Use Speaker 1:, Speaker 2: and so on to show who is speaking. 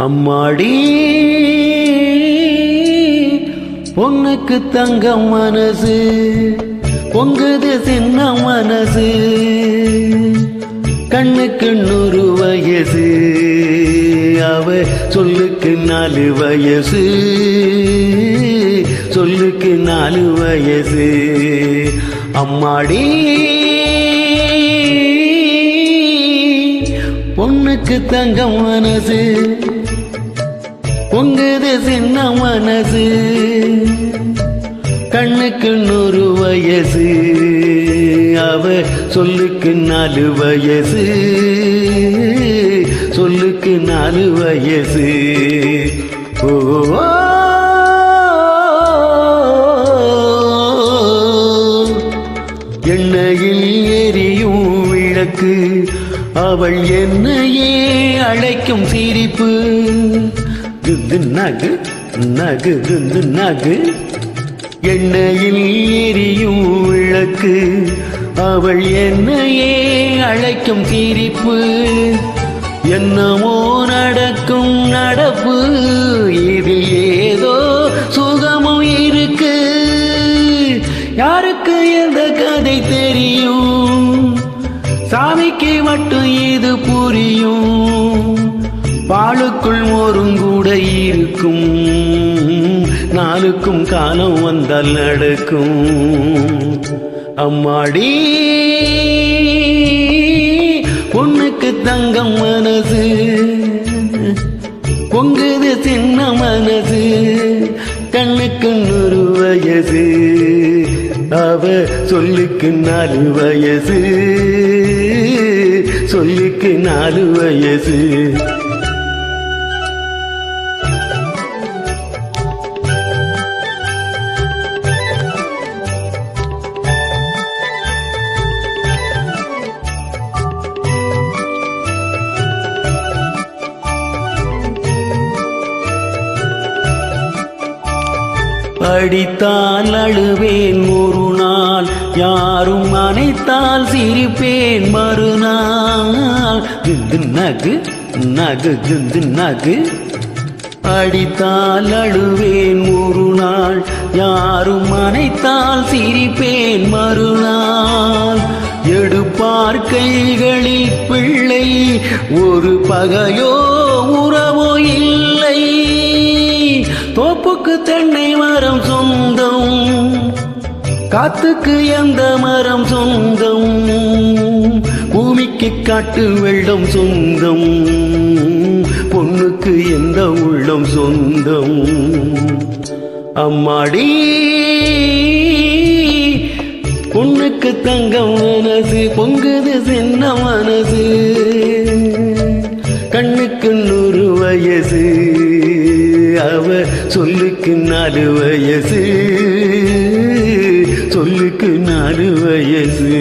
Speaker 1: அம்மாடி பொண்ணுக்கு தங்கம் மனசு பொங்குது சின்ன மனசு கண்ணுக்கு 100 வயசு அவ சொல்லுக்கு 4 வயசு சொல்லுக்கு 4 வயசு அம்மாடி பொண்ணுக்கு தங்கம் மனசு பொங்குது சின்ன மனசு கண்ணுக்கு 100 வயசு அவ சொல்லுக்கு 4 வயசு சொல்லுக்கு 4 வயசு ஓ எண்ணெயில் எரியும் விளக்கு அவள் என்னையே அழைக்கும் சிரிப்பு குந்து நகு நகு குந்து நகு எண்ணெயில் எரியும் விளக்கு அவள் என்னையே அழைக்கும் சிரிப்பு என்னமோ நடக்கும் நடப்பு இதில் ஏதோ சுகமும் இருக்கு யாருக்கு எந்த கதை தெரியும் சாமிக்கு மட்டும் இது புரியும் பாலுக்குள் மோரும் கூட இருக்கும் நாளுக்கும் காலம் வந்தால் நடக்கும் அம்மாடி பொண்ணுக்கு தங்கம் மனசு பொங்குது சின்ன மனசு கண்ணுக்கு 100 வயசு அவ சொல்லுக்கு 4 வயசு சொல்லுக்கு 4 வயசு படித்தால் அழுவேன் ஒரு நாள் யாரும் அணைத்தால் சிரிப்பேன் மறுநாள் குந்து நகு நகு குந்து நகு அடித்தால் அழுவேன் ஒரு நாள் யாரும் அணைத்தால் சிரிப்பேன் மறுநாள் எடுப்பார் கைகளில் பிள்ளை ஒரு பகையோ உறவோ இல்லை தோப்புக்கு தென்னை மரம் சொந்தம் காத்துக்கு எந்த மரம் சொந்தம் பூமிக்கு காட்டு வெள்ளம் சொந்தம் பொண்ணுக்கு எந்த உள்ளம் சொந்தம் அம்மாடி பொண்ணுக்கு தங்கம் மனசு பொங்குது சின்ன மனசு கண்ணுக்கு 100 வயசு அவ சொல்லுக்கு 4 வயசு சொல்லுக்கு 4 வயசு